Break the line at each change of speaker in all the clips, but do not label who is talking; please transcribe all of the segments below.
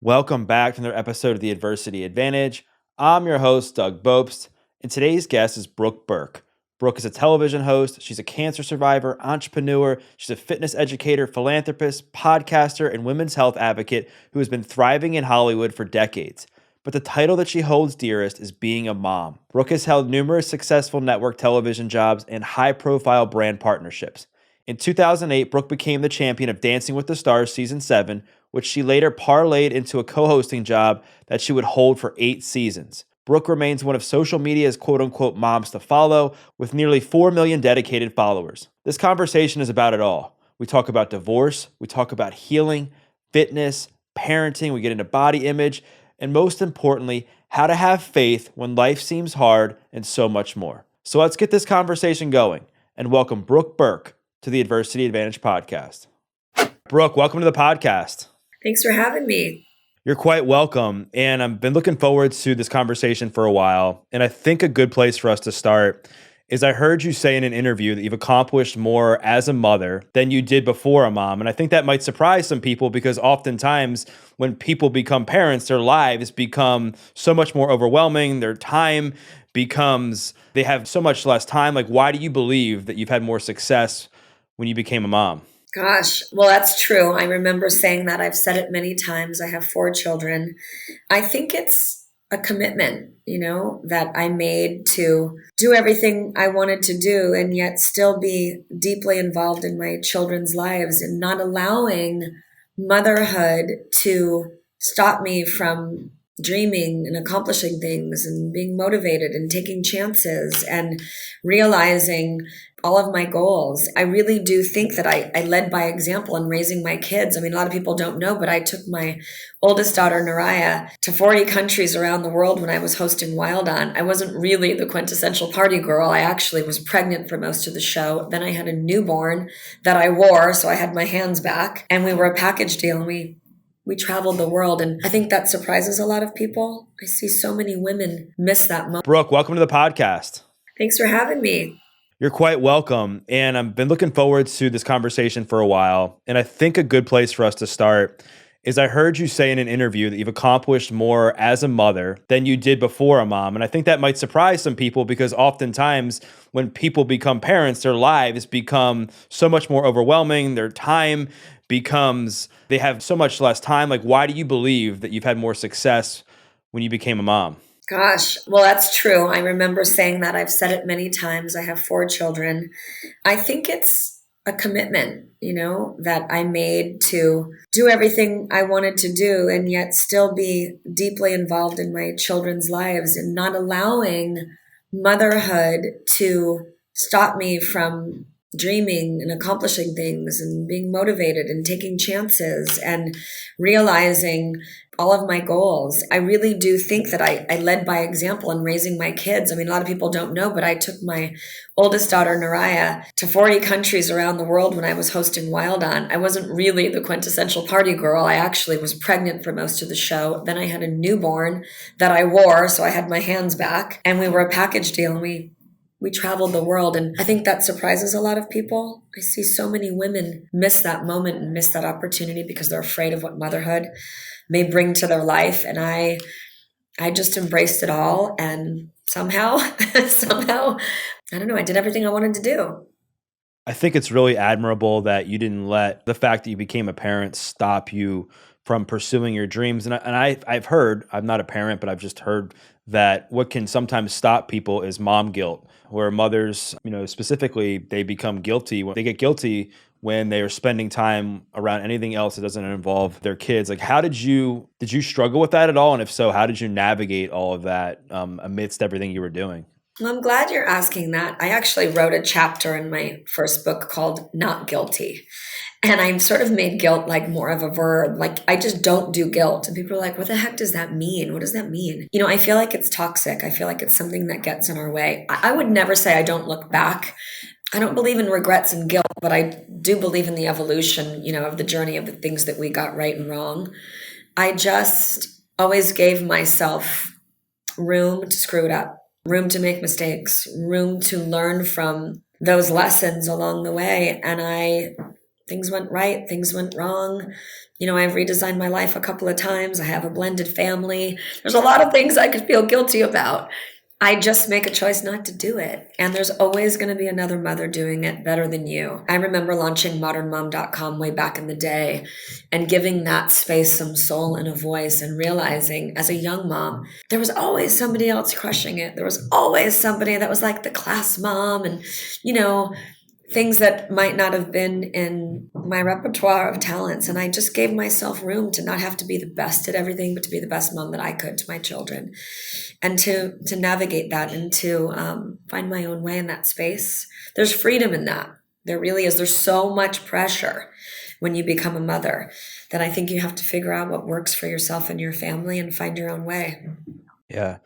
Welcome back to another episode of The Adversity Advantage. I'm your host, Doug Bopst, and today's guest is Brooke Burke. Brooke is a television host. She's a cancer survivor, entrepreneur. She's a fitness educator, philanthropist, podcaster, and women's health advocate who has been thriving in Hollywood for decades. But the title that she holds dearest is being a mom. Brooke has held numerous successful network television jobs and high-profile brand partnerships. In 2008, Brooke became the champion of Dancing with the Stars Season 7, which she later parlayed into a co-hosting job that she would hold for 8 seasons. Brooke remains one of social media's quote-unquote moms to follow, with nearly 4 million dedicated followers. This conversation is about it all. We talk about divorce, we talk about healing, fitness, parenting, we get into body image, and most importantly, how to have faith when life seems hard, and so much more. So let's get this conversation going, and welcome Brooke Burke to the Adversity Advantage podcast. Brooke, welcome to the podcast.
Thanks for having me.
You're quite welcome. And I've been looking forward to this conversation for a while. And I think a good place for us to start is I heard you say in an interview that you've accomplished more as a mother than you did before a mom. And I think that might surprise some people because oftentimes when people become parents, their lives become so much more overwhelming. Their time becomes, they have so much less time. Like, why do you believe that you've had more success when you became a mom?
Gosh, well, that's true. I remember saying that. I've said it many times. I have 4 children. I think it's a commitment, that I made to do everything I wanted to do and yet still be deeply involved in my children's lives and not allowing motherhood to stop me from dreaming and accomplishing things and being motivated and taking chances and realizing all of my goals. I really do think that I led by example in raising my kids. I mean, a lot of people don't know, but I took my oldest daughter, Naraya, to 40 countries around the world when I was hosting Wild On. I wasn't really the quintessential party girl. I actually was pregnant for most of the show. Then I had a newborn that I wore, so I had my hands back. And we were a package deal, and we traveled the world. And I think that surprises a lot of people. I see so many women miss that moment.
Brooke, welcome to the podcast.
Thanks for having me.
You're quite welcome. And I've been looking forward to this conversation for a while. And I think a good place for us to start is I heard you say in an interview that you've accomplished more as a mother than you did before a mom. And I think that might surprise some people because oftentimes when people become parents, their lives become so much more overwhelming. Their time becomes, they have so much less time. Like, why do you believe that you've had more success when you became a mom?
Gosh, well, that's true. I remember saying that. I've said it many times. I have 4 children. I think it's a commitment, that I made to do everything I wanted to do and yet still be deeply involved in my children's lives and not allowing motherhood to stop me from dreaming and accomplishing things and being motivated and taking chances and realizing all of my goals. I really do think that I led by example in raising my kids. I mean, a lot of people don't know, but I took my oldest daughter, Naraya, to 40 countries around the world when I was hosting Wild On. I wasn't really the quintessential party girl. I actually was pregnant for most of the show. Then I had a newborn that I wore, so I had my hands back. And we were a package deal, and we traveled the world. And I think that surprises a lot of people. I see so many women miss that moment and miss that opportunity because they're afraid of what motherhood may bring to their life. And I just embraced it all. And somehow, I don't know, I did everything I wanted to do.
I think it's really admirable that you didn't let the fact that you became a parent stop you from pursuing your dreams. And I've heard, I'm not a parent, but I've just heard that what can sometimes stop people is mom guilt, where mothers, specifically, they become guilty. They get guilty when they are spending time around anything else that doesn't involve their kids. Like, how did you struggle with that at all? And if so, how did you navigate all of that amidst everything you were doing?
Well, I'm glad you're asking that. I actually wrote a chapter in my first book called Not Guilty. And I sort of made guilt like more of a verb. Like, I just don't do guilt. And people are like, what the heck does that mean? What does that mean? I feel like it's toxic. I feel like it's something that gets in our way. I would never say I don't look back. I don't believe in regrets and guilt, but I do believe in the evolution, of the journey of the things that we got right and wrong. I just always gave myself room to screw it up, room to make mistakes, room to learn from those lessons along the way. And I Things went right, things went wrong. I've redesigned my life a couple of times. I have a blended family. There's a lot of things I could feel guilty about. I just make a choice not to do it. And there's always going to be another mother doing it better than you. I remember launching modernmom.com way back in the day and giving that space some soul and a voice, and realizing as a young mom, there was always somebody else crushing it. There was always somebody that was like the class mom, and, things that might not have been in my repertoire of talents. And I just gave myself room to not have to be the best at everything, but to be the best mom that I could to my children, and to navigate that, and to find my own way in that space. There's freedom in that. There really is. There's so much pressure when you become a mother that I think you have to figure out what works for yourself and your family and find your own way.
Yeah.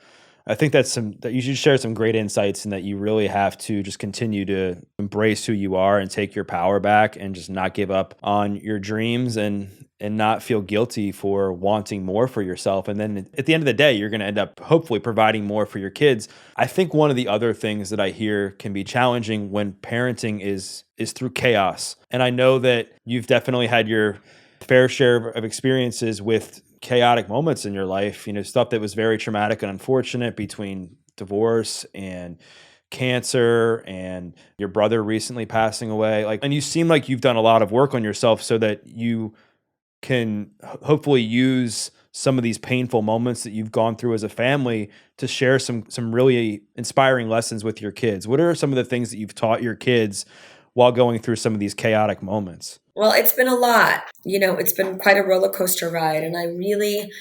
I think that you should share some great insights, and that you really have to just continue to embrace who you are and take your power back, and just not give up on your dreams, and not feel guilty for wanting more for yourself. And then at the end of the day, you're going to end up hopefully providing more for your kids. I think one of the other things that I hear can be challenging when parenting is through chaos. And I know that you've definitely had your fair share of experiences with chaotic moments in your life, stuff that was very traumatic and unfortunate, between divorce and cancer and your brother recently passing away. And you seem like you've done a lot of work on yourself so that you can hopefully use some of these painful moments that you've gone through as a family to share some really inspiring lessons with your kids. What are some of the things that you've taught your kids while going through some of these chaotic moments?
Well, it's been a lot. It's been quite a roller coaster ride. And I really,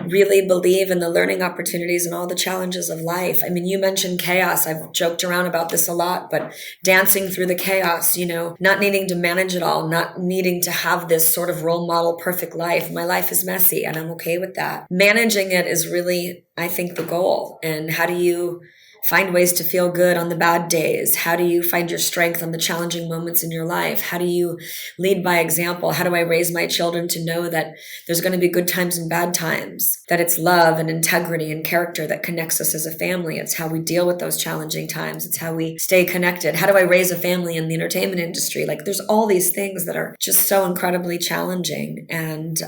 really believe in the learning opportunities and all the challenges of life. I mean, you mentioned chaos. I've joked around about this a lot, but dancing through the chaos, not needing to manage it all, not needing to have this sort of role model perfect life. My life is messy, and I'm okay with that. Managing it is really, I think, the goal. And how do you find ways to feel good on the bad days? How do you find your strength on the challenging moments in your life? How do you lead by example? How do I raise my children to know that there's going to be good times and bad times, that it's love and integrity and character that connects us as a family? It's how we deal with those challenging times. It's how we stay connected. How do I raise a family in the entertainment industry? There's all these things that are just so incredibly challenging. And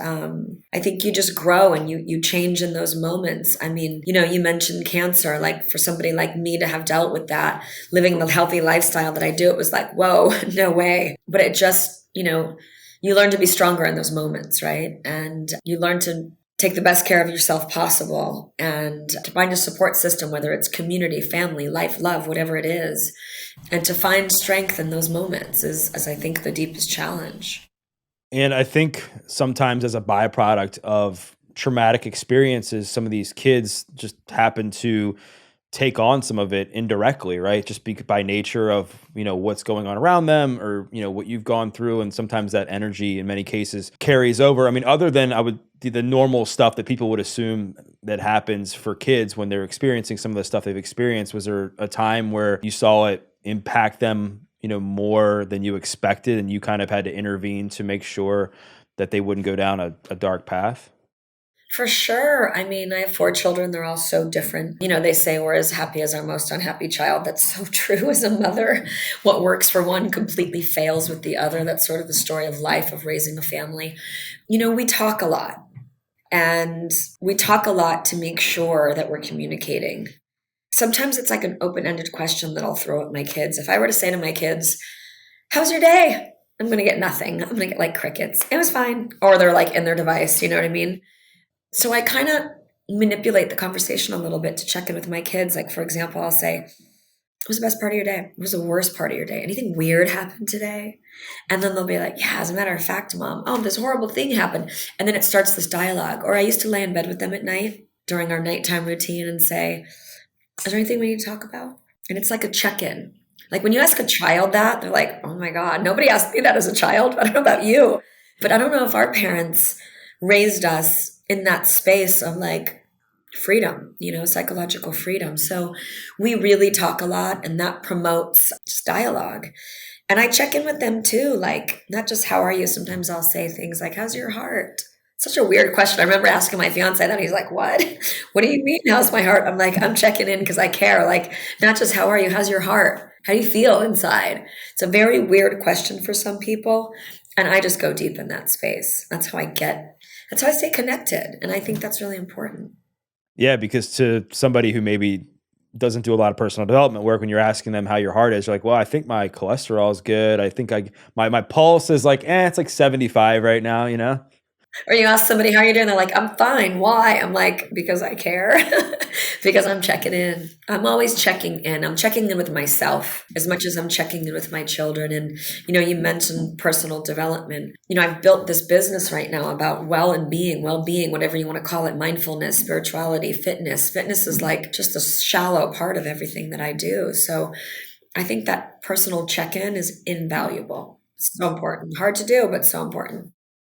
I think you just grow and you change in those moments. I mean, you mentioned cancer. For somebody like me to have dealt with that, living the healthy lifestyle that I do, it was like, whoa, no way. But it just, you learn to be stronger in those moments, right? And you learn to take the best care of yourself possible, and to find a support system, whether it's community, family, life, love, whatever it is. And to find strength in those moments is I think, the deepest challenge.
And I think sometimes, as a byproduct of traumatic experiences, some of these kids just happen to take on some of it indirectly, right? Just by nature of, what's going on around them, or, what you've gone through. And sometimes that energy in many cases carries over. I mean, other than the normal stuff that people would assume that happens for kids when they're experiencing some of the stuff they've experienced, was there a time where you saw it impact them, more than you expected, and you kind of had to intervene to make sure that they wouldn't go down a dark path?
For sure. I mean, I have 4 children. They're all so different. They say we're as happy as our most unhappy child. That's so true as a mother. What works for one completely fails with the other. That's sort of the story of life, of raising a family. We talk a lot, and we talk a lot to make sure that we're communicating. Sometimes it's like an open-ended question that I'll throw at my kids. If I were to say to my kids, "How's your day?" I'm going to get nothing. I'm going to get crickets. It was fine. Or they're in their device. You know what I mean? So I kind of manipulate the conversation a little bit to check in with my kids. For example, I'll say, "What was the best part of your day? What was the worst part of your day? Anything weird happened today?" And then they'll be like, "Yeah, as a matter of fact, Mom, this horrible thing happened." And then it starts this dialogue. Or I used to lay in bed with them at night during our nighttime routine and say, "Is there anything we need to talk about?" And it's like a check-in. When you ask a child that, they're like, "Oh my God, nobody asked me that as a child. I don't know about you." But I don't know if our parents raised us in that space of freedom, psychological freedom. So we really talk a lot, and that promotes just dialogue. And I check in with them too, not just how are you? Sometimes I'll say things like, "How's your heart?" Such a weird question. I remember asking my fiance that. He's like, "What? What do you mean, how's my heart?" I'm like, "I'm checking in because I care. Not just how are you? How's your heart? How do you feel inside?" It's a very weird question for some people. And I just go deep in that space. That's how I stay connected. And I think that's really important.
Yeah, because to somebody who maybe doesn't do a lot of personal development work, when you're asking them how your heart is, you're like, well, I think my cholesterol is good. I think my pulse is like, it's like 75 right now, you know?
Or you ask somebody, how are you doing? They're like, I'm fine. Why? I'm like, because I care. Because I'm checking in. I'm always checking in. I'm checking in with myself as much as I'm checking in with my children. And, you mentioned personal development. I've built this business right now about well-being, whatever you want to call it, mindfulness, spirituality, fitness. Fitness is like just a shallow part of everything that I do. So I think that personal check-in is invaluable. So important. Hard to do, but so important.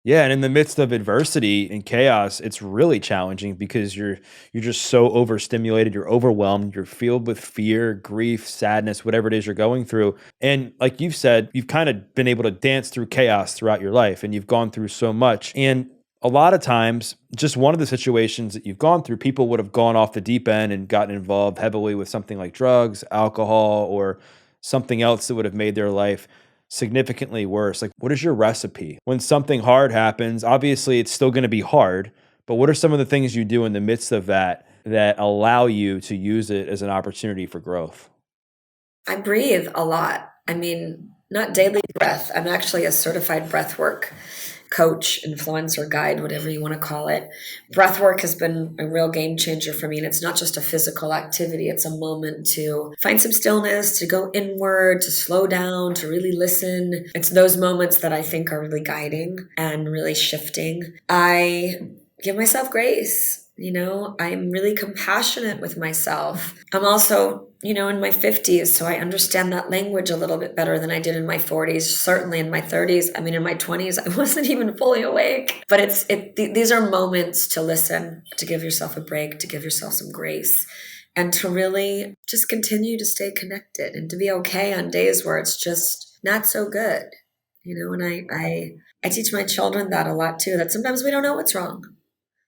Yeah, and in the midst of adversity and chaos, it's really challenging because you're just so overstimulated, you're overwhelmed, you're filled with fear, grief, sadness, whatever it is you're going through. And like you've said, you've kind of been able to dance through chaos throughout your life and you've gone through so much. And a lot of times, just one of the situations that you've gone through, people would have gone off the deep end and gotten involved heavily with something like drugs, alcohol, or something else that would have made their life significantly worse. Like, what is your recipe? When something hard happens, obviously it's still going to be hard, but what are some of the things you do in the midst of that allow you to use it as an opportunity for growth?
I breathe a lot. I mean, not daily breath. I'm actually a certified breath work coach, influencer, guide, whatever you want to call it. Breath work has been a real game changer for me. And it's not just a physical activity, it's a moment to find some stillness, to go inward, to slow down, to really listen. It's those moments that I think are really guiding and really shifting. I give myself grace. I'm really compassionate with myself. I'm also, in my 50s, so I understand that language a little bit better than I did in my 40s, certainly in my 30s. I mean, in my 20s, I wasn't even fully awake. But these are moments to listen, to give yourself a break, to give yourself some grace, and to really just continue to stay connected and to be okay on days where it's just not so good. And I teach my children that a lot too, that sometimes we don't know what's wrong.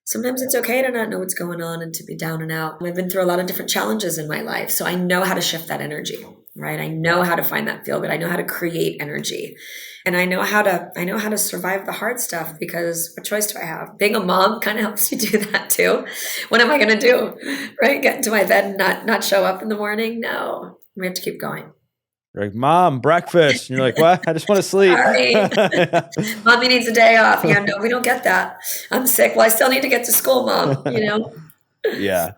Sometimes it's okay to not know what's going on and to be down and out. I've been through a lot of different challenges in my life, so I know how to shift that energy, right? I know how to find that feel good. I know how to create energy. And I know how to survive the hard stuff, because what choice do I have? Being a mom kind of helps me do that too. What am I going to do? Right? Get into my bed and not show up in the morning? No. We have to keep going.
You're like, Mom, breakfast. And you're like, what? I just want to sleep.
Sorry. Mommy needs a day off. Yeah, no, we don't get that. I'm sick. Well, I still need to get to school, Mom.
Yeah.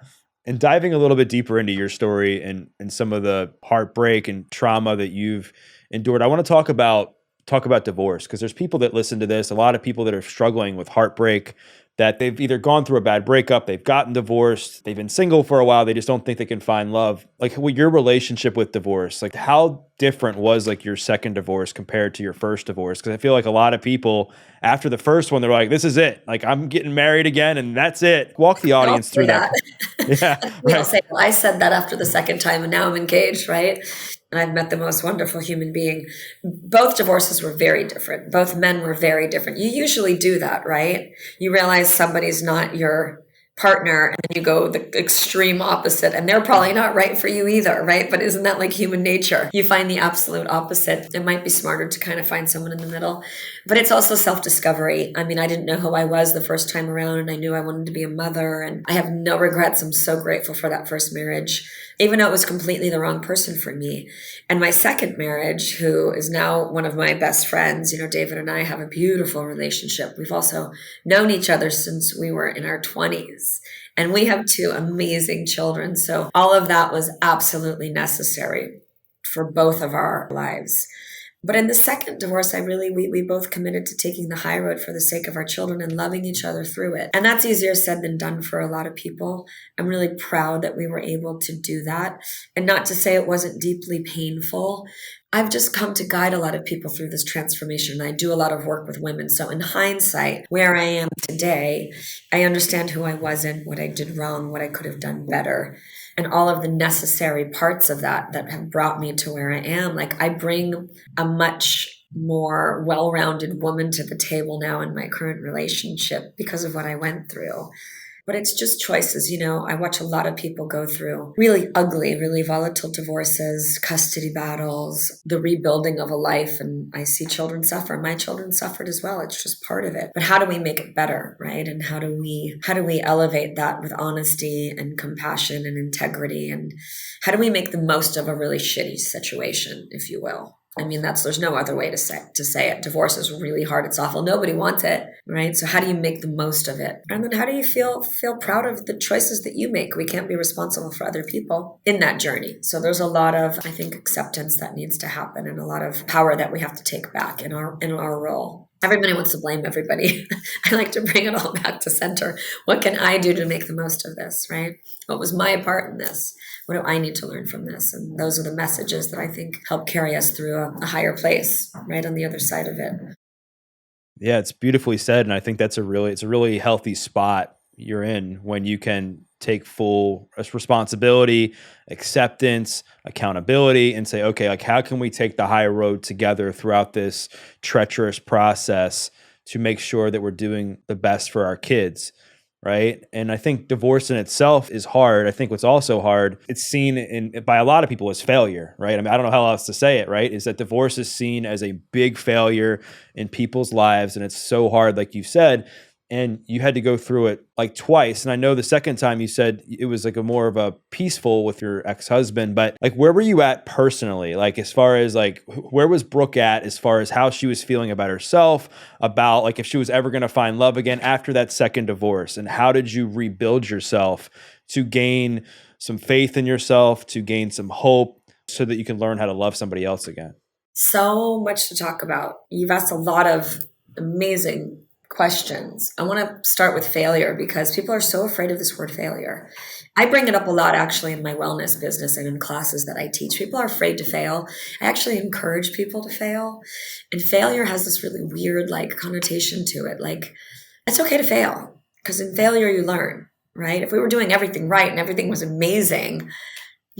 And diving a little bit deeper into your story and some of the heartbreak and trauma that you've endured, I want to talk about divorce, because there's people that listen to this, a lot of people that are struggling with heartbreak, that they've either gone through a bad breakup, they've gotten divorced, they've been single for a while, they just don't think they can find love. Like, your relationship with divorce, like how different was like your second divorce compared to your first divorce? Because I feel like a lot of people after the first one, they're like, this is it. Like, I'm getting married again and that's it. Walk the audience through that. Yeah.
Right. Say, well, I said that after the second time and now I'm engaged, right? And I've met the most wonderful human being. Both divorces were very different. Both men were very different. You usually do that, right? You realize somebody's not your partner and then you go the extreme opposite, and they're probably not right for you either, right? But isn't that like human nature? You find the absolute opposite. It might be smarter to kind of find someone in the middle, but it's also self-discovery. I mean, I didn't know who I was the first time around, and I knew I wanted to be a mother, and I have no regrets. I'm so grateful for that first marriage, even though it was completely the wrong person for me. And my second marriage, who is now one of my best friends, David and I have a beautiful relationship. We've also known each other since we were in our 20s. And we have two amazing children. So all of that was absolutely necessary for both of our lives. But in the second divorce, we both committed to taking the high road for the sake of our children and loving each other through it. And that's easier said than done for a lot of people. I'm really proud that we were able to do that. And not to say it wasn't deeply painful. I've just come to guide a lot of people through this transformation. I do a lot of work with women. So in hindsight, where I am today, I understand who I wasn't, what I did wrong, what I could have done better, and all of the necessary parts of that have brought me to where I am. Like, I bring a much more well-rounded woman to the table now in my current relationship because of what I went through. But it's just choices. I watch a lot of people go through really ugly, really volatile divorces, custody battles, the rebuilding of a life. And I see children suffer. My children suffered as well. It's just part of it. But how do we make it better, right? And how do we elevate that with honesty and compassion and integrity? And how do we make the most of a really shitty situation, if you will? I mean, there's no other way to say it. Divorce is really hard. It's awful. Nobody wants it, right? So how do you make the most of it? And then how do you feel proud of the choices that you make? We can't be responsible for other people in that journey. So there's a lot of, I think, acceptance that needs to happen and a lot of power that we have to take back in our role. Everybody wants to blame everybody. I like to bring it all back to center. What can I do to make the most of this, right? What was my part in this? What do I need to learn from this? And those are the messages that I think help carry us through a higher place, right on the other side of it.
Yeah, it's beautifully said. And I think it's a really healthy spot you're in when you can take full responsibility, acceptance, accountability, and say, okay, like how can we take the high road together throughout this treacherous process to make sure that we're doing the best for our kids, right? And I think divorce in itself is hard. I think what's also hard, it's seen by a lot of people as failure, right? I mean, I don't know how else to say it, right? Is that divorce is seen as a big failure in people's lives, and it's so hard, like you said. And you had to go through it like twice. And I know the second time you said it was like a more of a peaceful with your ex-husband, but like, where were you at personally? Like, as far as like, where was Brooke at as far as how she was feeling about herself, about like if she was ever going to find love again after that second divorce? And how did you rebuild yourself to gain some faith in yourself, to gain some hope so that you can learn how to love somebody else again?
So much to talk about. You've asked a lot of amazing questions. I want to start with failure because people are so afraid of this word failure. I bring it up a lot actually in my wellness business and in classes that I teach. People are afraid to fail. I actually encourage people to fail. And failure has this really weird like connotation to it. Like, it's okay to fail because in failure you learn, right? If we were doing everything right and everything was amazing,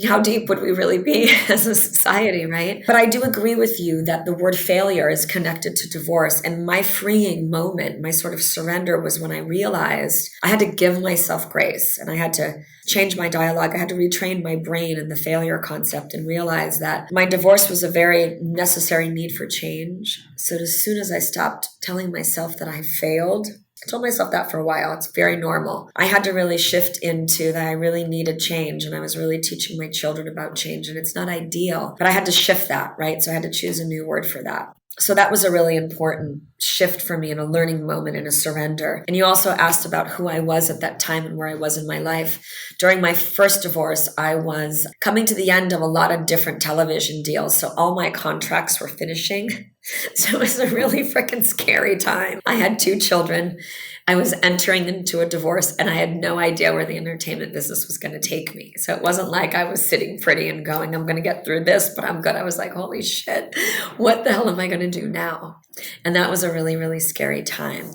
how deep would we really be as a society, right? But I do agree with you that the word failure is connected to divorce. And my freeing moment, my sort of surrender was when I realized I had to give myself grace and I had to change my dialogue. I had to retrain my brain in the failure concept and realize that my divorce was a very necessary need for change. So as soon as I stopped telling myself that I failed, I told myself that for a while. It's very normal. I had to really shift into that I really needed change. And I was really teaching my children about change. And it's not ideal, but I had to shift that, right? So I had to choose a new word for that. So that was a really important shift for me and a learning moment and a surrender. And you also asked about who I was at that time and where I was in my life. During my first divorce, I was coming to the end of a lot of different television deals. So all my contracts were finishing. So it was a really freaking scary time. I had 2 children. I was entering into a divorce and I had no idea where the entertainment business was going to take me. So it wasn't like I was sitting pretty and going, I'm going to get through this, but I'm good. I was like, holy shit, what the hell am I going to do now? And that was a really, really scary time.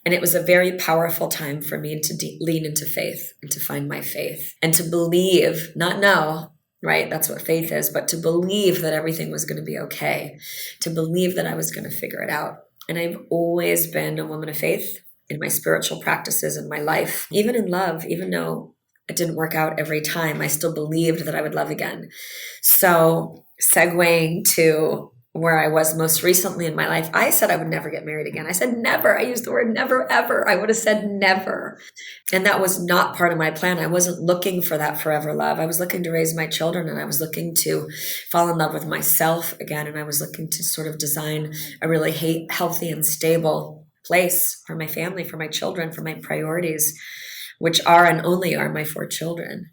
And it was a very powerful time for me to lean into faith and to find my faith and to believe, not know, right? That's what faith is, but to believe that everything was going to be okay, to believe that I was going to figure it out. And I've always been a woman of faith in my spiritual practices in my life, even in love, even though it didn't work out every time, I still believed that I would love again. So segueing to where I was most recently in my life, I said I would never get married again. I said never. I used the word never, ever. I would have said never. And that was not part of my plan. I wasn't looking for that forever love. I was looking to raise my children and I was looking to fall in love with myself again. And I was looking to sort of design a really healthy and stable place for my family, for my children, for my priorities, which are and only are my 4 children.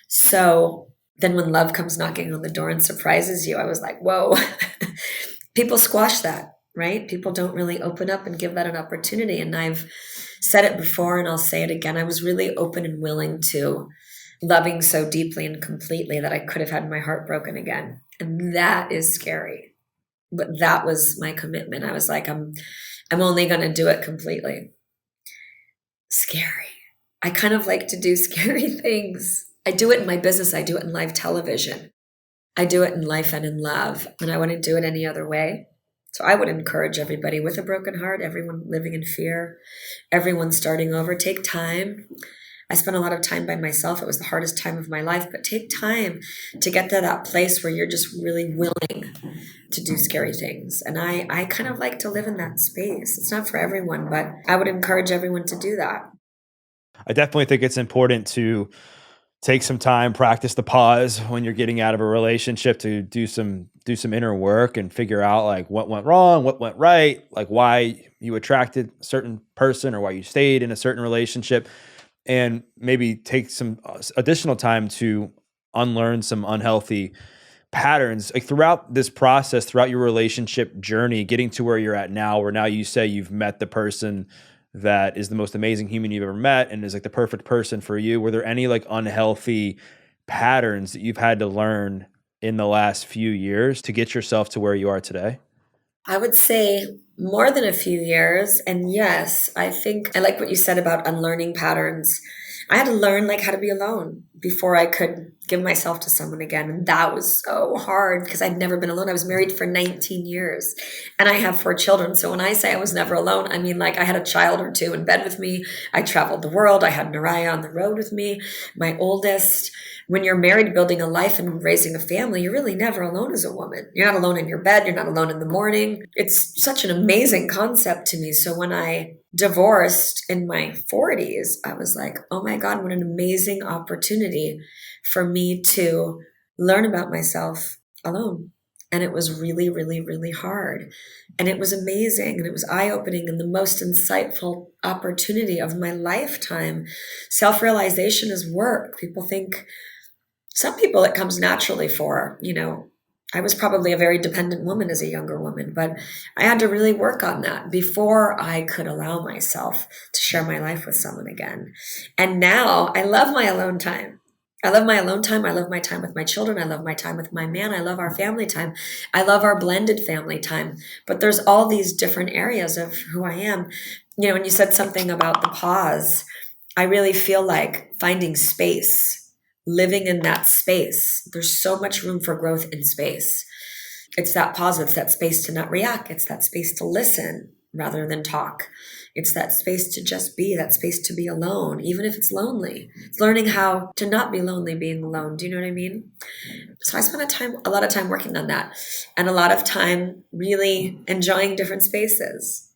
So then when love comes knocking on the door and surprises you, I was like, whoa, people squash that, right? People don't really open up and give that an opportunity. And I've said it before and I'll say it again. I was really open and willing to loving so deeply and completely that I could have had my heart broken again. And that is scary. But that was my commitment. I was like, I'm only going to do it completely. Scary. I kind of like to do scary things. I do it in my business. I do it in live television. I do it in life and in love. And I wouldn't do it any other way. So I would encourage everybody with a broken heart, everyone living in fear, everyone starting over, take time, I spent a lot of time by myself. It was the hardest time of my life, but take time to get to that place where you're just really willing to do scary things. And I kind of like to live in that space. It's not for everyone, but I would encourage everyone to do that.
I definitely think it's important to take some time, practice the pause when you're getting out of a relationship to do some inner work and figure out like what went wrong, what went right, like why you attracted a certain person or why you stayed in a certain relationship, and maybe take some additional time to unlearn some unhealthy patterns like throughout this process, throughout your relationship journey, getting to where you're at now, where now you say you've met the person that is the most amazing human you've ever met and is like the perfect person for you. Were there any like unhealthy patterns that you've had to learn in the last few years to get yourself to where you are today?
I would say more than a few years. And yes, I think I like what you said about unlearning patterns. I had to learn like how to be alone before I could give myself to someone again. And that was so hard because I'd never been alone. I was married for 19 years and I have 4 children. So when I say I was never alone, I mean like I had a child or two in bed with me. I traveled the world. I had Naraya on the road with me, my oldest. When you're married, building a life and raising a family, you're really never alone as a woman. You're not alone in your bed. You're not alone in the morning. It's such an amazing concept to me. So when I divorced in my 40s, I was like, oh my God, what an amazing opportunity for me to learn about myself alone. And it was really, really, really hard. And it was amazing. And it was eye opening and the most insightful opportunity of my lifetime. Self realization is work. Some people it comes naturally for, I was probably a very dependent woman as a younger woman, but I had to really work on that before I could allow myself to share my life with someone again. And now I love my alone time. I love my alone time. I love my time with my children. I love my time with my man. I love our family time. I love our blended family time. But there's all these different areas of who I am. When you said something about the pause, I really feel like finding space, living in that space. There's so much room for growth in space. It's that pause. It's that space to not react. It's that space to listen rather than talk. It's that space to just be, that space to be alone, even if it's lonely. It's learning how to not be lonely being alone. Do you know what I mean? So I spent a lot of time working on that and a lot of time really enjoying different spaces.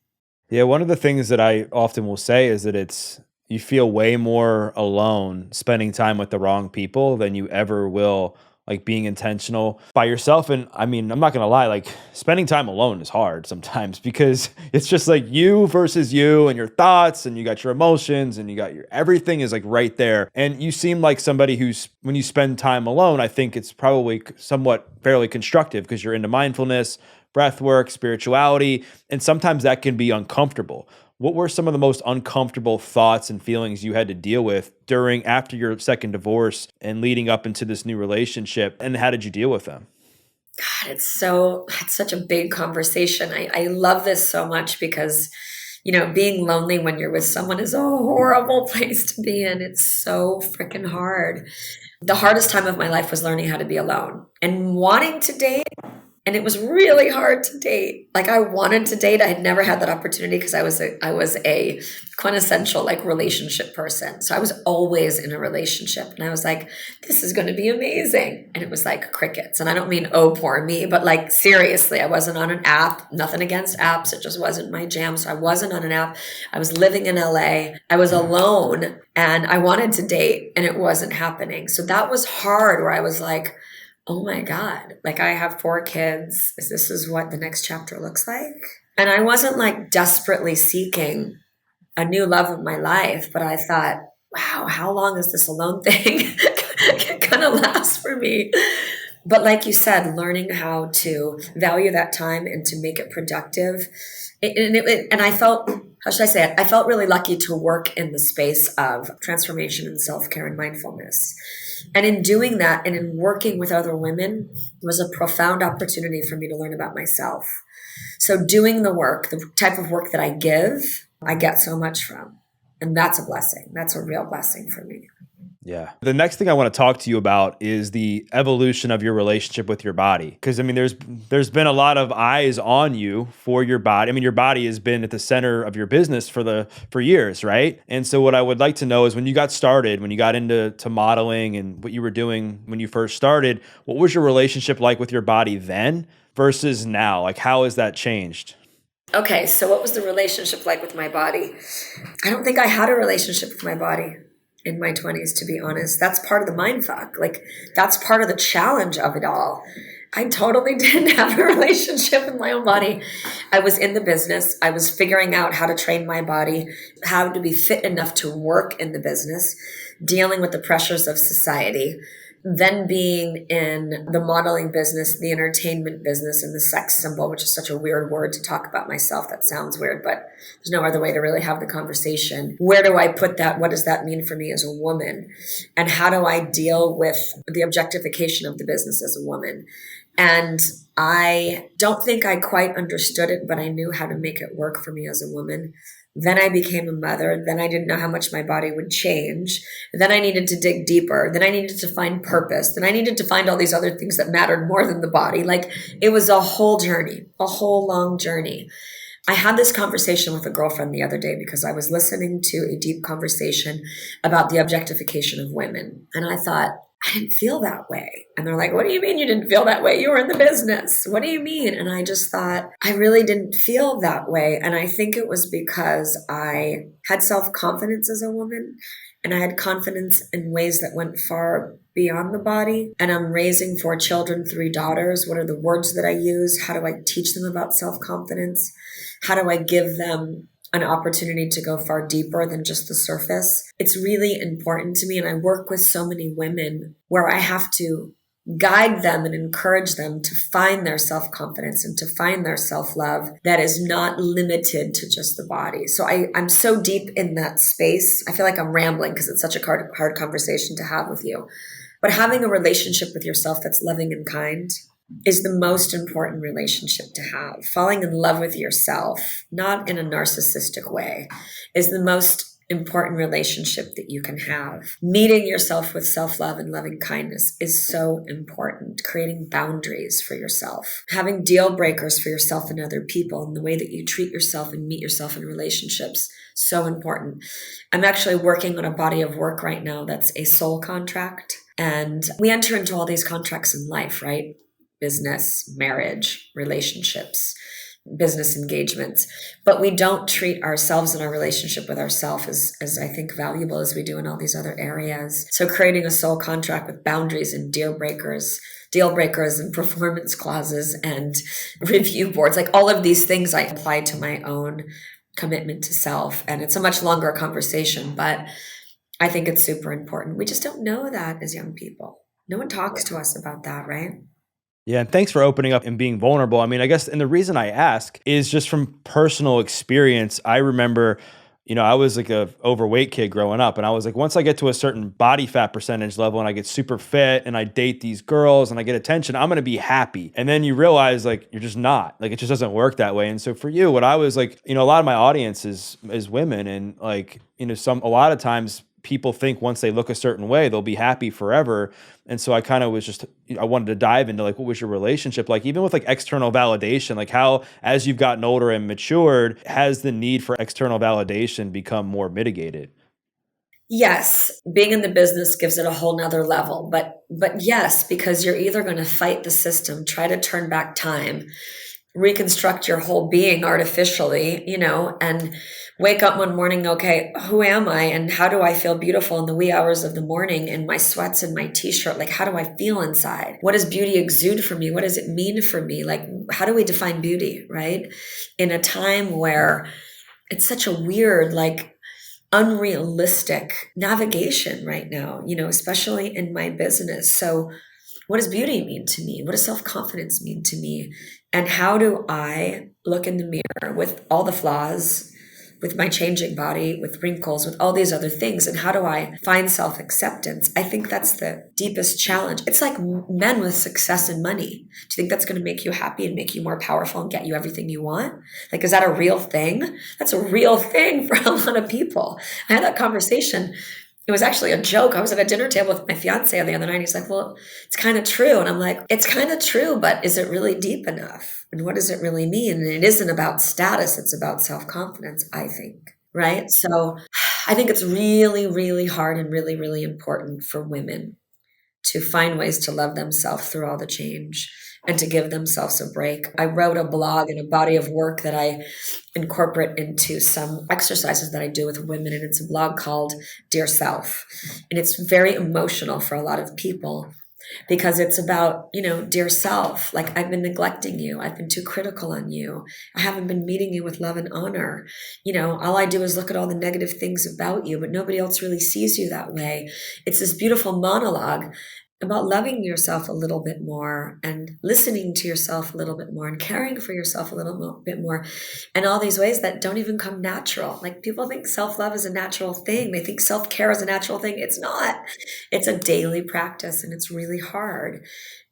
Yeah, one of the things that I often will say is that you feel way more alone spending time with the wrong people than you ever will like being intentional by yourself. And I mean, I'm not going to lie, like spending time alone is hard sometimes because it's just like you versus you and your thoughts and you got your emotions and you got everything is like right there. And you seem like somebody when you spend time alone, I think it's probably somewhat fairly constructive because you're into mindfulness, breath work, spirituality, and sometimes that can be uncomfortable. What were some of the most uncomfortable thoughts and feelings you had to deal with after your second divorce and leading up into this new relationship? And how did you deal with them?
God, it's such a big conversation. I love this so much because, being lonely when you're with someone is a horrible place to be in. It's so freaking hard. The hardest time of my life was learning how to be alone and wanting to date. And it was really hard to date. Like I wanted to date. I had never had that opportunity because I was a quintessential like relationship person. So I was always in a relationship and I was like, this is going to be amazing. And it was like crickets. And I don't mean, oh, poor me, but like seriously, I wasn't on an app, nothing against apps. It just wasn't my jam. So I wasn't on an app. I was living in LA. I was alone and I wanted to date and it wasn't happening. So that was hard where I was like, oh my God, like I have 4 kids. This is what the next chapter looks like. And I wasn't like desperately seeking a new love of my life, but I thought, wow, how long is this alone thing gonna last for me? But like you said, learning how to value that time and to make it productive. And I felt, how should I say it? I felt really lucky to work in the space of transformation and self-care and mindfulness. And in doing that and in working with other women was a profound opportunity for me to learn about myself. So doing the work, the type of work that I give, I get so much from. And that's a blessing. That's a real blessing for me.
Yeah. The next thing I want to talk to you about is the evolution of your relationship with your body. Because I mean, there's been a lot of eyes on you for your body. I mean, your body has been at the center of your business for years, right? And so what I would like to know is when you got started, when you got into modeling and what you were doing when you first started, what was your relationship like with your body then versus now? Like, how has that changed?
Okay, so what was the relationship like with my body? I don't think I had a relationship with my body in my 20s, to be honest. That's part of the mind fuck. Like, that's part of the challenge of it all. I totally didn't have a relationship with my own body. I was in the business. I was figuring out how to train my body, how to be fit enough to work in the business, dealing with the pressures of society, then being in the modeling business, the entertainment business, and the sex symbol, which is such a weird word to talk about myself. That sounds weird, but there's no other way to really have the conversation. Where do I put that? What does that mean for me as a woman? And how do I deal with the objectification of the business as a woman? And I don't think I quite understood it, but I knew how to make it work for me as a woman. Then I became a mother. Then I didn't know how much my body would change. Then I needed to dig deeper. Then I needed to find purpose. Then I needed to find all these other things that mattered more than the body. Like, it was a whole journey, a whole long journey. I had this conversation with a girlfriend the other day because I was listening to a deep conversation about the objectification of women. And I thought, I didn't feel that way. And they're like, what do you mean you didn't feel that way? You were in the business. What do you mean? And I just thought, I really didn't feel that way. And I think it was because I had self-confidence as a woman, and I had confidence in ways that went far beyond the body. And I'm raising 4 children, 3 daughters. What are the words that I use? How do I teach them about self-confidence? How do I give them an opportunity to go far deeper than just the surface? It's really important to me. And I work with so many women where I have to guide them and encourage them to find their self-confidence and to find their self-love that is not limited to just the body. So I'm so deep in that space. I feel like I'm rambling because it's such a hard conversation to have with you. But having a relationship with yourself that's loving and kind is the most important relationship to have. Falling in love with yourself, not in a narcissistic way, is the most important relationship that you can have. Meeting yourself with self-love and loving kindness is so important. Creating boundaries for yourself, having deal breakers for yourself and other people, and the way that you treat yourself and meet yourself in relationships, so important. I'm actually working on a body of work right now that's a soul contract. And we enter into all these contracts in life, right? Business, marriage, relationships, business engagements. But we don't treat ourselves and our relationship with ourselves as I think valuable as we do in all these other areas. So creating a soul contract with boundaries and deal breakers and performance clauses and review boards, like all of these things I apply to my own commitment to self. And it's a much longer conversation, but I think it's super important. We just don't know that as young people. No one talks to us about that, right?
Yeah, and thanks for opening up and being vulnerable. I mean, I guess, and the reason I ask is just from personal experience. I remember, I was like a overweight kid growing up, and I was like, once I get to a certain body fat percentage level and I get super fit and I date these girls and I get attention, I'm going to be happy. And then you realize like, you're just not, like, it just doesn't work that way. And so for you, what I was like, a lot of my audience is women, and like, a lot of times people think once they look a certain way, they'll be happy forever. And so I kind of was just, I wanted to dive into like, what was your relationship like, even with like external validation, like how, as you've gotten older and matured, has the need for external validation become more mitigated?
Yes, being in the business gives it a whole nother level, but yes, because you're either going to fight the system, try to turn back time, reconstruct your whole being artificially, and wake up one morning, okay, who am I and how do I feel beautiful in the wee hours of the morning in my sweats and my t-shirt? Like, how do I feel inside? What does beauty exude for me? What does it mean for me? Like, how do we define beauty, right? In a time where it's such a weird, like, unrealistic navigation right now, especially in my business. So what does beauty mean to me? What does self-confidence mean to me? And how do I look in the mirror with all the flaws, with my changing body, with wrinkles, with all these other things? And how do I find self-acceptance? I think that's the deepest challenge. It's like men with success and money. Do you think that's going to make you happy and make you more powerful and get you everything you want? Like, is that a real thing? That's a real thing for a lot of people. I had that conversation It was actually a joke. I was at a dinner table with my fiance the other night. And he's like, well, it's kind of true. And I'm like, it's kind of true, but is it really deep enough? And what does it really mean? And it isn't about status. It's about self-confidence, I think. Right. So I think it's really, really hard and really, really important for women to find ways to love themselves through all the change and to give themselves a break. I wrote a blog and a body of work that I incorporate into some exercises that I do with women. And it's a blog called Dear Self. And it's very emotional for a lot of people because it's about, dear self, like I've been neglecting you. I've been too critical on you. I haven't been meeting you with love and honor. All I do is look at all the negative things about you, but nobody else really sees you that way. It's this beautiful monologue about loving yourself a little bit more and listening to yourself a little bit more and caring for yourself a little bit more, and all these ways that don't even come natural. Like people think self-love is a natural thing. They think self-care is a natural thing. It's not. It's a daily practice and it's really hard.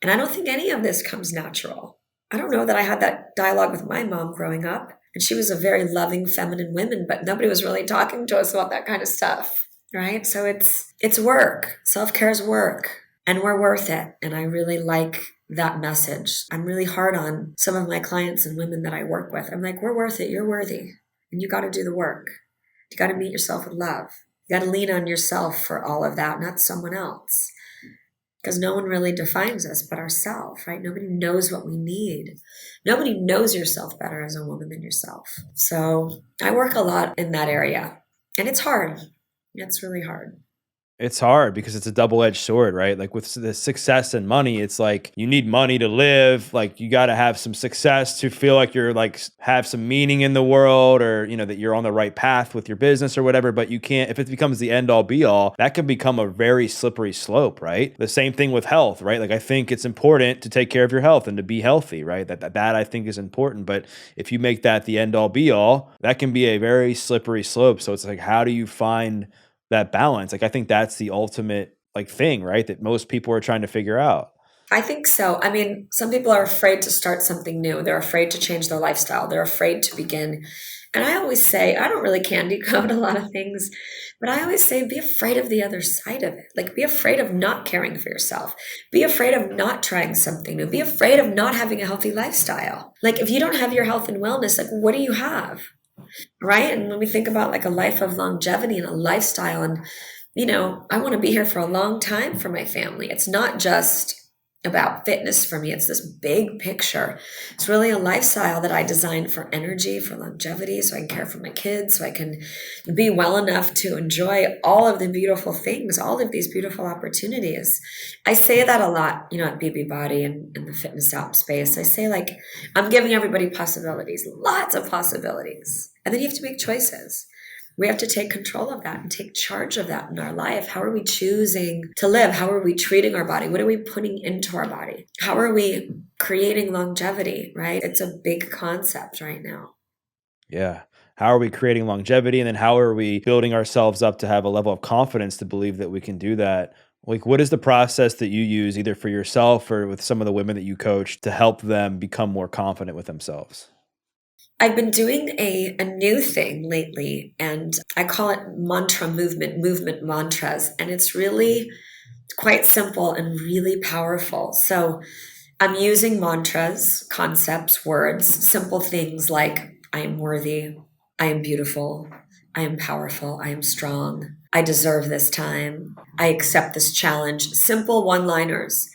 And I don't think any of this comes natural. I don't know that I had that dialogue with my mom growing up, and she was a very loving, feminine woman, but nobody was really talking to us about that kind of stuff, right? So it's work. Self-care is work. And we're worth it. And I really like that message. I'm really hard on some of my clients and women that I work with. I'm like, we're worth it. You're worthy. And you got to do the work. You got to meet yourself with love. You got to lean on yourself for all of that, not someone else. Because no one really defines us but ourselves, right? Nobody knows what we need. Nobody knows yourself better as a woman than yourself. So I work a lot in that area. And it's hard. It's really hard.
It's hard because it's a double-edged sword, right? Like with the success and money, it's like you need money to live. Like you got to have some success to feel like you're like have some meaning in the world, or that you're on the right path with your business or whatever. But you can't, if it becomes the end all be all, that can become a very slippery slope, right? The same thing with health, right? Like I think it's important to take care of your health and to be healthy, right? That I think is important. But if you make that the end all be all, that can be a very slippery slope. So it's like, how do you find that balance? Like, I think that's the ultimate like thing, right? That most people are trying to figure out.
I think so. I mean, some people are afraid to start something new. They're afraid to change their lifestyle. They're afraid to begin. And I always say, I don't really candy coat a lot of things, but I always say, be afraid of the other side of it. Like, be afraid of not caring for yourself. Be afraid of not trying something new. Be afraid of not having a healthy lifestyle. Like, if you don't have your health and wellness, like, what do you have? Right? And when we think about like a life of longevity and a lifestyle, and I want to be here for a long time for my family. It's not just about fitness for me. It's this big picture. It's really a lifestyle that I designed for energy, for longevity, so I can care for my kids, so I can be well enough to enjoy all of the beautiful things, all of these beautiful opportunities. I say that a lot, at BB Body and in the fitness app space. I say like, I'm giving everybody possibilities, lots of possibilities. And then you have to make choices. We have to take control of that and take charge of that in our life. How are we choosing to live? How are we treating our body? What are we putting into our body? How are we creating longevity, right? It's a big concept right now.
Yeah. How are we creating longevity? And then how are we building ourselves up to have a level of confidence to believe that we can do that? Like, what is the process that you use either for yourself or with some of the women that you coach to help them become more confident with themselves?
I've been doing a new thing lately, and I call it mantra movement mantras. And it's really quite simple and really powerful. So I'm using mantras, concepts, words, simple things like I am worthy, I am beautiful, I am powerful, I am strong, I deserve this time, I accept this challenge. Simple one-liners.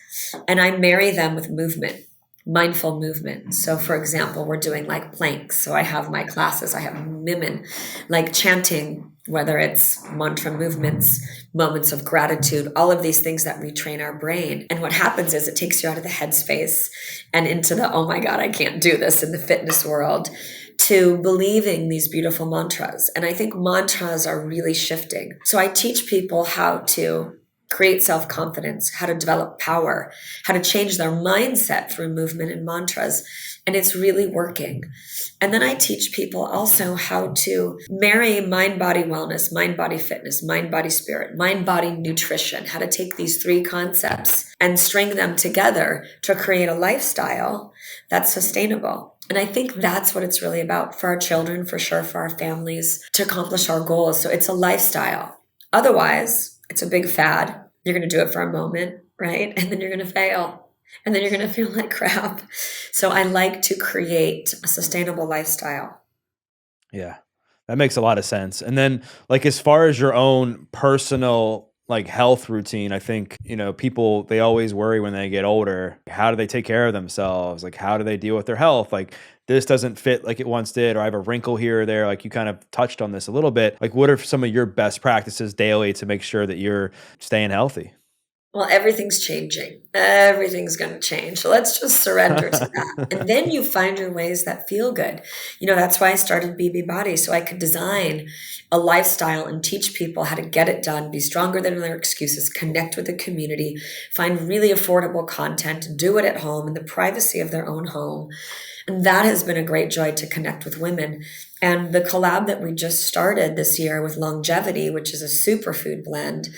And I marry them with movement. Mindful movement. So for example, we're doing like planks. So I have my classes, I have women like chanting, whether it's mantra movements, moments of gratitude, all of these things that retrain our brain. And what happens is it takes you out of the headspace and into the, oh my God, I can't do this in the fitness world, to believing these beautiful mantras. And I think mantras are really shifting. So I teach people how to create self-confidence, how to develop power, how to change their mindset through movement and mantras. And it's really working. And then I teach people also how to marry mind-body wellness, mind-body fitness, mind-body spirit, mind-body nutrition, how to take these three concepts and string them together to create a lifestyle that's sustainable. And I think that's what it's really about for our children, for sure, for our families, to accomplish our goals. So it's a lifestyle. Otherwise, it's a big fad. You're going to do it for a moment, right? And then you're going to fail. And then you're going to feel like crap. So I like to create a sustainable lifestyle.
Yeah. That makes a lot of sense. And then like as far as your own personal like health routine, I think, people they always worry when they get older. How do they take care of themselves? Like how do they deal with their health? Like this doesn't fit like it once did, or I have a wrinkle here or there. Like you kind of touched on this a little bit. Like what are some of your best practices daily to make sure that you're staying healthy?
Well, everything's changing. Everything's going to change. So let's just surrender to that. And then you find your ways that feel good. That's why I started BB Body, so I could design a lifestyle and teach people how to get it done, be stronger than their excuses, connect with the community, find really affordable content, do it at home in the privacy of their own home. And that has been a great joy to connect with women. And the collab that we just started this year with Longevity, which is a superfood blend,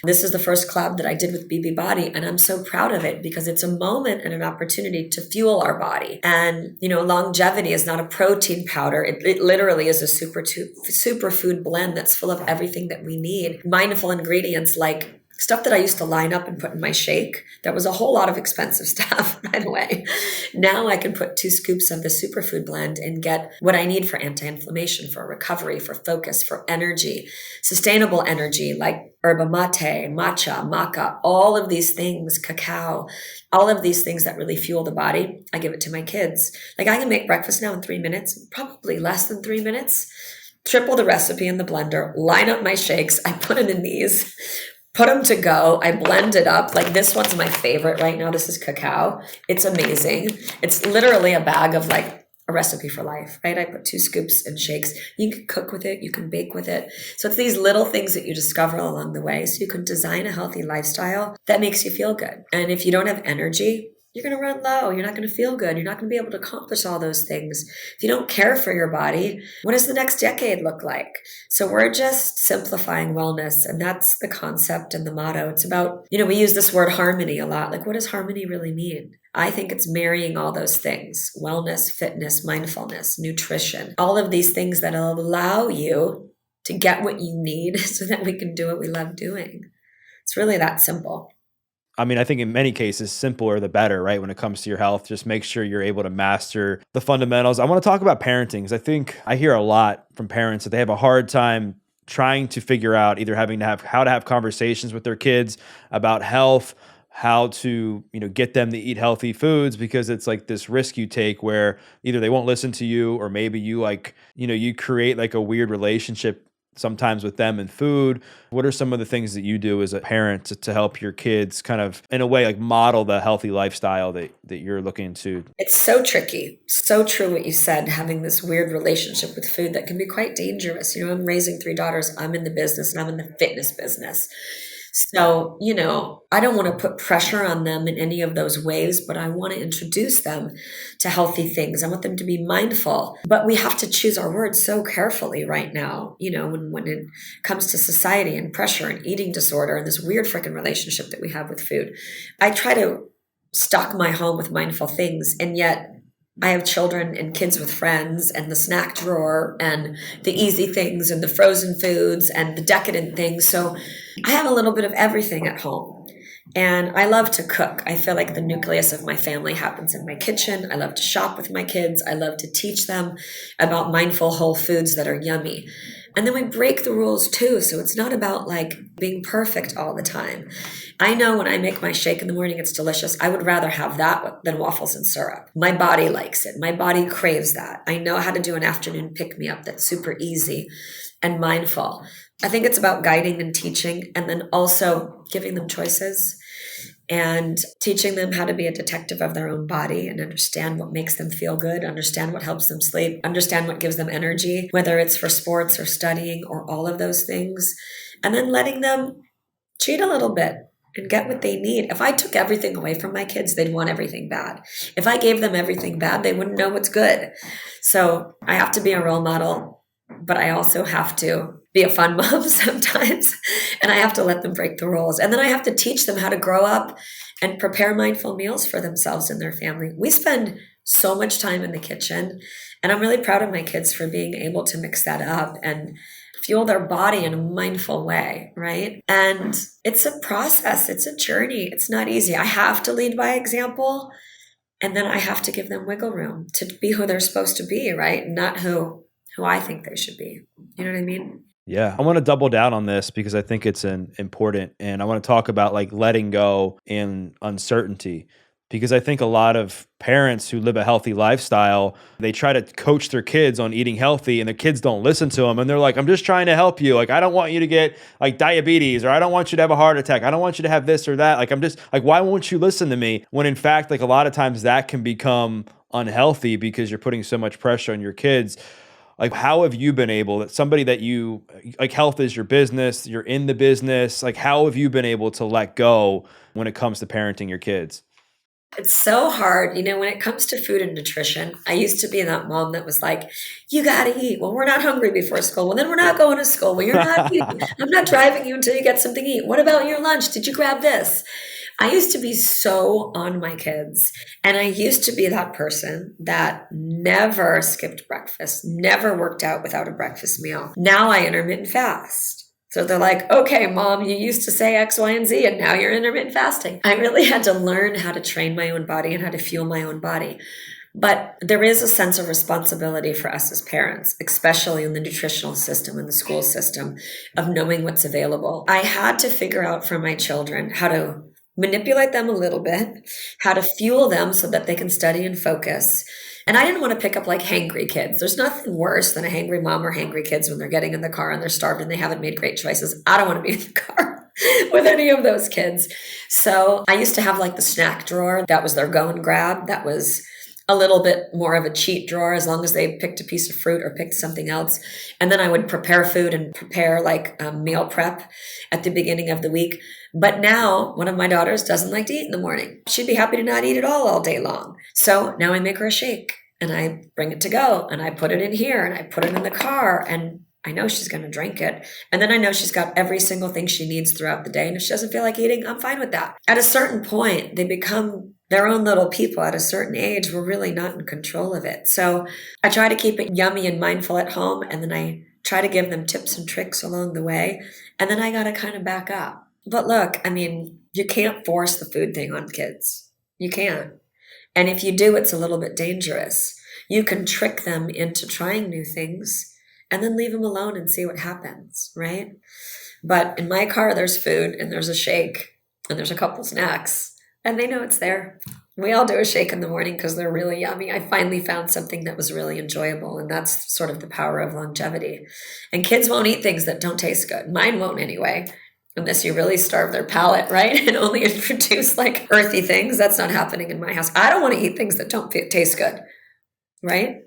this is the first collab that I did with BB Body. And I'm so proud of it because it's a moment and an opportunity to fuel our body. And, Longevity is not a protein powder. It literally is a superfood blend that's full of everything that we need. Mindful ingredients like stuff that I used to line up and put in my shake. That was a whole lot of expensive stuff, by the way. Now I can put 2 scoops of the superfood blend and get what I need for anti-inflammation, for recovery, for focus, for energy, sustainable energy like yerba mate, matcha, maca, all of these things, cacao, all of these things that really fuel the body. I give it to my kids. Like I can make breakfast now in 3 minutes, probably less than 3 minutes, triple the recipe in the blender, line up my shakes. I put them in these, put them to go. I blend it up. Like this one's my favorite right now. This is cacao. It's amazing. It's literally a bag of like a recipe for life, right? I put 2 scoops in shakes. You can cook with it. You can bake with it. So it's these little things that you discover along the way. So you can design a healthy lifestyle that makes you feel good. And if you don't have energy, you're going to run low. You're not going to feel good. You're not going to be able to accomplish all those things. If you don't care for your body, what does the next decade look like? So we're just simplifying wellness. And that's the concept and the motto. It's about, we use this word harmony a lot. Like, what does harmony really mean? I think it's marrying all those things: wellness, fitness, mindfulness, nutrition, all of these things that allow you to get what you need so that we can do what we love doing. It's really that simple.
I mean, I think in many cases, simpler the better, right? When it comes to your health, just make sure you're able to master the fundamentals. I want to talk about parenting because I think I hear a lot from parents that they have a hard time trying to figure out either how to have conversations with their kids about health, how to, get them to eat healthy foods, because it's like this risk you take where either they won't listen to you or maybe you you create like a weird relationship sometimes with them and food. What are some of the things that you do as a parent to help your kids kind of in a way like model the healthy lifestyle that you're looking to?
It's so tricky. So true what you said, having this weird relationship with food that can be quite dangerous. I'm raising 3 daughters. I'm in the business and I'm in the fitness business. So, I don't want to put pressure on them in any of those ways, but I want to introduce them to healthy things. I want them to be mindful, but we have to choose our words so carefully right now, when it comes to society and pressure and eating disorder and this weird freaking relationship that we have with food. I try to stock my home with mindful things, and yet I have children and kids with friends and the snack drawer and the easy things and the frozen foods and the decadent things. So I have a little bit of everything at home. And I love to cook. I feel like the nucleus of my family happens in my kitchen. I love to shop with my kids. I love to teach them about mindful whole foods that are yummy. And then we break the rules too. So it's not about like being perfect all the time. I know when I make my shake in the morning, it's delicious. I would rather have that than waffles and syrup. My body likes it. My body craves that. I know how to do an afternoon pick-me-up that's super easy and mindful. I think it's about guiding and teaching, and then also giving them choices and teaching them how to be a detective of their own body and understand what makes them feel good, understand what helps them sleep, understand what gives them energy, whether it's for sports or studying or all of those things, and then letting them cheat a little bit and get what they need. If I took everything away from my kids, they'd want everything bad. If I gave them everything bad, they wouldn't know what's good. So I have to be a role model, but I also have to be a fun mom sometimes, and I have to let them break the rules. And then I have to teach them how to grow up and prepare mindful meals for themselves and their family. We spend so much time in the kitchen, and I'm really proud of my kids for being able to mix that up and fuel their body in a mindful way, right? And it's a process, it's a journey. It's not easy. I have to lead by example, and then I have to give them wiggle room to be who they're supposed to be, right? Not who I think they should be. You know what I mean?
Yeah. I want to double down on this because I think it's important. And I want to talk about like letting go and uncertainty because I think a lot of parents who live a healthy lifestyle, they try to coach their kids on eating healthy and the kids don't listen to them. And they're like, I'm just trying to help you. Like, I don't want you to get like diabetes, or I don't want you to have a heart attack. I don't want you to have this or that. Like, I'm just like, why won't you listen to me? When in fact, like a lot of times that can become unhealthy because you're putting so much pressure on your kids. Like, how have you been able, that somebody that you like, health is your business, you're in the business, like how have you been able to let go when it comes to parenting your kids?
It's so hard. When it comes to food and nutrition, I used to be that mom that was like, you got to eat. Well, we're not hungry before school. Well, then we're not going to school. Well, you're not eating. I'm not driving you until you get something to eat. What about your lunch? Did you grab this? I used to be so on my kids. And I used to be that person that never skipped breakfast, never worked out without a breakfast meal. Now I intermittent fast. So they're like, okay, mom, you used to say X, Y, and Z, and now you're intermittent fasting. I really had to learn how to train my own body and how to fuel my own body. But there is a sense of responsibility for us as parents, especially in the nutritional system and the school system, of knowing what's available. I had to figure out for my children how to manipulate them a little bit, how to fuel them so that they can study and focus. And I didn't want to pick up like hangry kids. There's nothing worse than a hangry mom or hangry kids when they're getting in the car and they're starved and they haven't made great choices. I don't want to be in the car with any of those kids. So I used to have like the snack drawer. That was their go and grab. That was a little bit more of a cheat drawer as long as they picked a piece of fruit or picked something else. And then I would prepare food and prepare like meal prep at the beginning of the week. But now one of my daughters doesn't like to eat in the morning. She'd be happy to not eat at all day long. So now I make her a shake and I bring it to go and I put it in here and I put it in the car and I know she's going to drink it. And then I know she's got every single thing she needs throughout the day. And if she doesn't feel like eating, I'm fine with that. At a certain point, they become their own little people. At a certain age, we're really not in control of it. So I try to keep it yummy and mindful at home. And then I try to give them tips and tricks along the way. And then I got to kind of back up. But look, I mean, you can't force the food thing on kids. You can't. And if you do, it's a little bit dangerous. You can trick them into trying new things and then leave them alone and see what happens, right? But in my car, there's food and there's a shake and there's a couple snacks and they know it's there. We all do a shake in the morning because they're really yummy. I finally found something that was really enjoyable, and that's sort of the power of longevity. And kids won't eat things that don't taste good. Mine won't anyway, unless you really starve their palate, right? And only introduce like earthy things. That's not happening in my house. I don't want to eat things that don't taste good, right?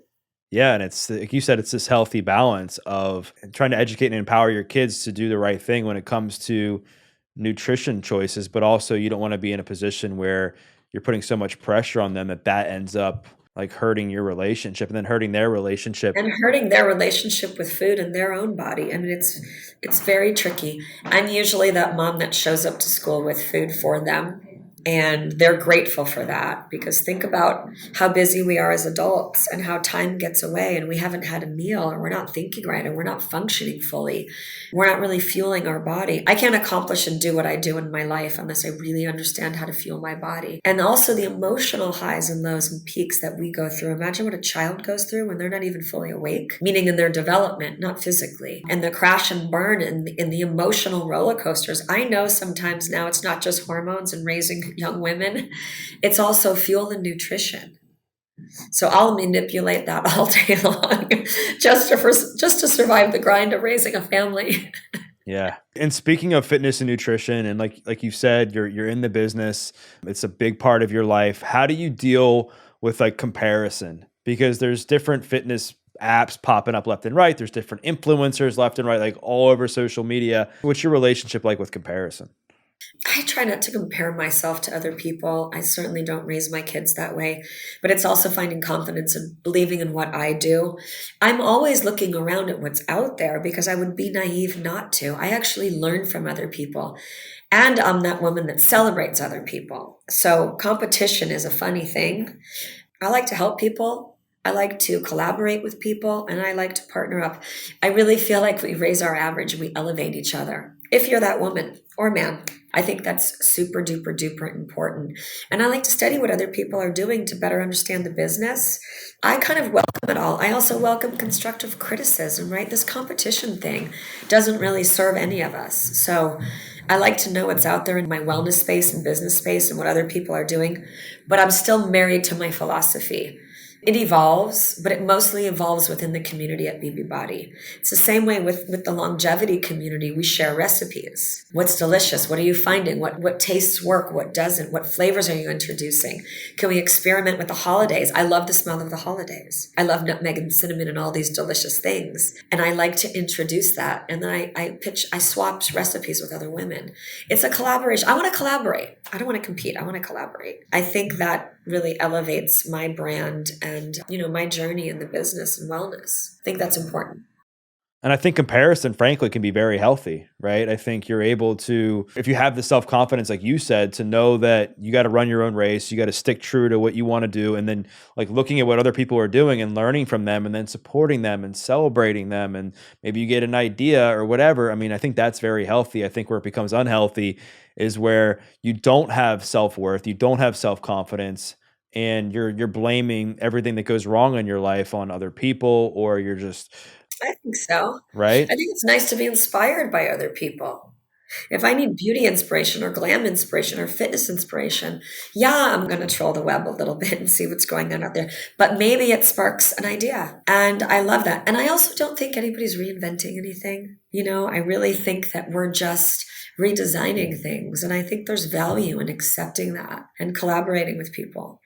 Yeah, and it's like you said, it's this healthy balance of trying to educate and empower your kids to do the right thing when it comes to nutrition choices, but also you don't want to be in a position where you're putting so much pressure on them that that ends up like hurting your relationship and then hurting their relationship.
And hurting their relationship with food and their own body. I mean, it's very tricky. I'm usually that mom that shows up to school with food for them. And they're grateful for that, because think about how busy we are as adults and how time gets away and we haven't had a meal, or we're not thinking right, and we're not functioning fully. We're not really fueling our body. I can't accomplish and do what I do in my life unless I really understand how to fuel my body. And also the emotional highs and lows and peaks that we go through. Imagine what a child goes through when they're not even fully awake, meaning in their development, not physically. And the crash and burn in the emotional roller coasters. I know sometimes now it's not just hormones and raising young women, it's also fuel and nutrition. So I'll manipulate that all day long just to survive the grind of raising a family.
Yeah. And speaking of fitness and nutrition, and like you said, you're in the business. It's a big part of your life. How do you deal with like comparison? Because there's different fitness apps popping up left and right. There's different influencers left and right, like all over social media. What's your relationship like with comparison?
I try not to compare myself to other people. I certainly don't raise my kids that way, but it's also finding confidence and believing in what I do. I'm always looking around at what's out there because I would be naive not to. I actually learn from other people, and I'm that woman that celebrates other people. So competition is a funny thing. I like to help people. I like to collaborate with people, and I like to partner up. I really feel like we raise our average and we elevate each other. If you're that woman or man, I think that's super duper duper important. And I like to study what other people are doing to better understand the business. I kind of welcome it all. I also welcome constructive criticism, right? This competition thing doesn't really serve any of us. So I like to know what's out there in my wellness space and business space and what other people are doing, but I'm still married to my philosophy. It evolves, but it mostly evolves within the community at BB Body. It's the same way with the longevity community. We share recipes. What's delicious? What are you finding? What tastes work? What doesn't? What flavors are you introducing? Can we experiment with the holidays? I love the smell of the holidays. I love nutmeg and cinnamon and all these delicious things. And I like to introduce that. And then I swap recipes with other women. It's a collaboration. I want to collaborate. I don't want to compete. I want to collaborate. I think that really elevates my brand and, my journey in the business and wellness. I think that's important.
And I think comparison, frankly, can be very healthy, right? I think you're able to, if you have the self-confidence, like you said, to know that you got to run your own race, you got to stick true to what you want to do. And then like looking at what other people are doing and learning from them and then supporting them and celebrating them. And maybe you get an idea or whatever. I mean, I think that's very healthy. I think where it becomes unhealthy is where you don't have self-worth, you don't have self-confidence, and you're blaming everything that goes wrong in your life on other people, or you're just,
I think so.
right?
I think it's nice to be inspired by other people. If I need beauty inspiration or glam inspiration or fitness inspiration, yeah, I'm going to troll the web a little bit and see what's going on out there. But maybe it sparks an idea. And I love that. And I also don't think anybody's reinventing anything. I really think that we're just redesigning things. And I think there's value in accepting that and collaborating with people.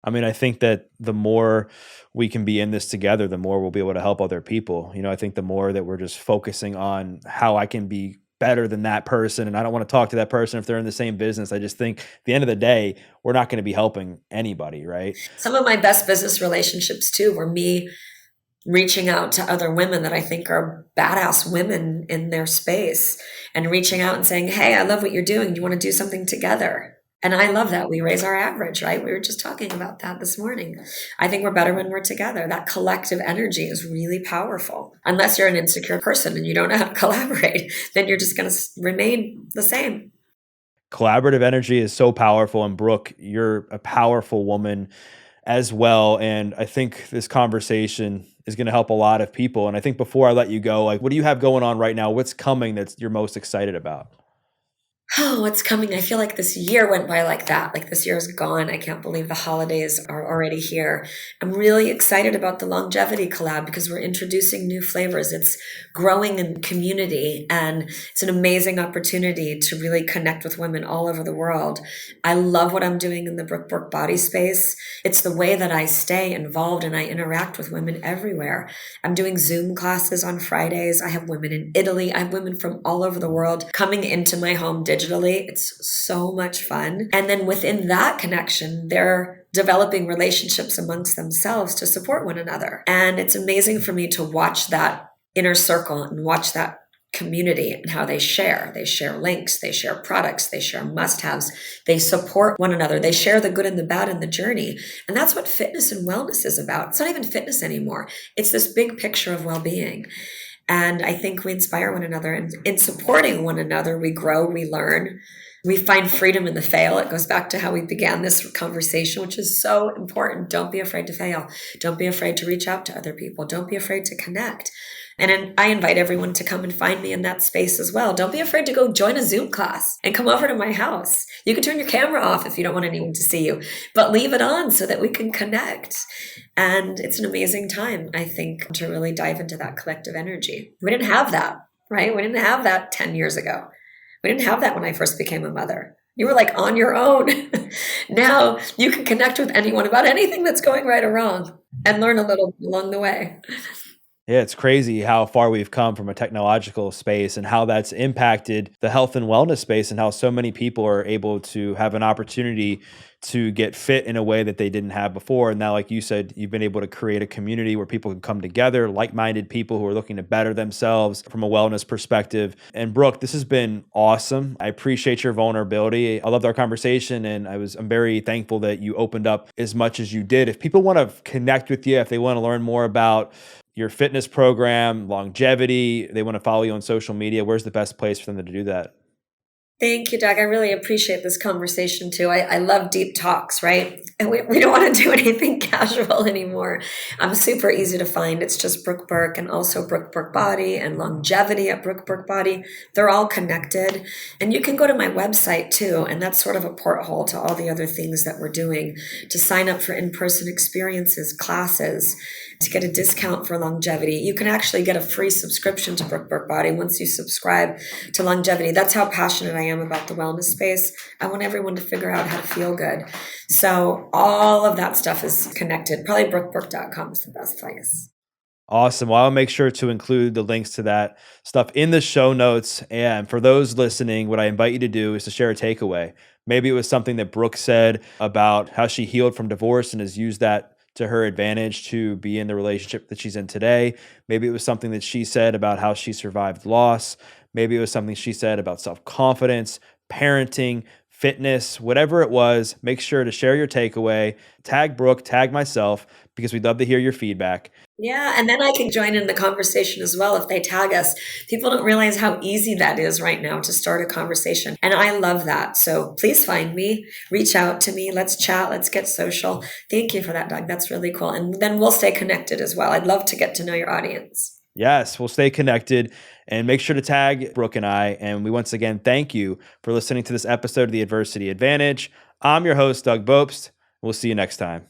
I mean, I think that the more we can be in this together, the more we'll be able to help other people. I think the more that we're just focusing on how I can be better than that person, and I don't want to talk to that person if they're in the same business. I just think at the end of the day, we're not going to be helping anybody, right?
Some of my best business relationships too were me reaching out to other women that I think are badass women in their space and reaching out and saying, hey, I love what you're doing. Do you want to do something together? And I love that. We raise our average, right? We were just talking about that this morning. I think we're better when we're together. That collective energy is really powerful. Unless you're an insecure person and you don't know how to collaborate, then you're just going to remain the same.
Collaborative energy is so powerful. And Brooke, you're a powerful woman as well. And I think this conversation is going to help a lot of people. And I think before I let you go, like, what do you have going on right now? What's coming that you're most excited about?
Oh, what's coming? I feel like this year went by like that. Like this year is gone. I can't believe the holidays are already here. I'm really excited about the longevity collab because we're introducing new flavors. It's growing in community and it's an amazing opportunity to really connect with women all over the world. I love what I'm doing in the Brooke Burke body space. It's the way that I stay involved and I interact with women everywhere. I'm doing Zoom classes on Fridays. I have women in Italy. I have women from all over the world coming into my home digitally. It's so much fun. And then within that connection, they're developing relationships amongst themselves to support one another. And it's amazing for me to watch that inner circle and watch that community and how they share. They share links, they share products, they share must-haves, they support one another, they share the good and the bad in the journey. And that's what fitness and wellness is about. It's not even fitness anymore. It's this big picture of well-being. And I think we inspire one another. And in supporting one another, we grow, we learn, we find freedom in the fail. It goes back to how we began this conversation, which is so important. Don't be afraid to fail. Don't be afraid to reach out to other people. Don't be afraid to connect. And I invite everyone to come and find me in that space as well. Don't be afraid to go join a Zoom class and come over to my house. You can turn your camera off if you don't want anyone to see you, but leave it on so that we can connect. And it's an amazing time, I think, to really dive into that collective energy. We didn't have that, right? We didn't have that 10 years ago. We didn't have that when I first became a mother. You were like on your own. Now you can connect with anyone about anything that's going right or wrong and learn a little along the way.
Yeah, it's crazy how far we've come from a technological space and how that's impacted the health and wellness space, and how so many people are able to have an opportunity to get fit in a way that they didn't have before. And now, like you said, you've been able to create a community where people can come together, like-minded people who are looking to better themselves from a wellness perspective. And Brooke, this has been awesome. I appreciate your vulnerability. I loved our conversation, and I'm very thankful that you opened up as much as you did. If people want to connect with you, if they want to learn more about your fitness program, longevity, they want to follow you on social media, where's the best place for them to do that?
Thank you, Doug. I really appreciate this conversation too. I love deep talks, right? And we don't want to do anything casual anymore. I'm super easy to find. It's just Brooke Burke, and also Brooke Burke Body and Longevity at Brooke Burke Body. They're all connected. And you can go to my website too. And that's sort of a porthole to all the other things that we're doing, to sign up for in-person experiences, classes, to get a discount for longevity. You can actually get a free subscription to Brooke Burke Body once you subscribe to longevity. That's how passionate I am about the wellness space. I want everyone to figure out how to feel good. So all of that stuff is connected. Probably brookeburke.com is the best place.
Awesome. Well, I'll make sure to include the links to that stuff in the show notes. And for those listening, what I invite you to do is to share a takeaway. Maybe it was something that Brooke said about how she healed from divorce and has used that to her advantage to be in the relationship that she's in today. Maybe it was something that she said about how she survived loss. Maybe it was something she said about self-confidence, parenting, fitness, whatever it was. Make sure to share your takeaway, tag Brooke, tag myself, because we'd love to hear your feedback.
Yeah, and then I can join in the conversation as well if they tag us. People don't realize how easy that is right now to start a conversation. And I love that. So please find me, reach out to me. Let's chat. Let's get social. Thank you for that, Doug. That's really cool. And then we'll stay connected as well. I'd love to get to know your audience.
Yes, we'll stay connected, and make sure to tag Brooke and I. And we once again thank you for listening to this episode of The Adversity Advantage. I'm your host, Doug Bopst. We'll see you next time.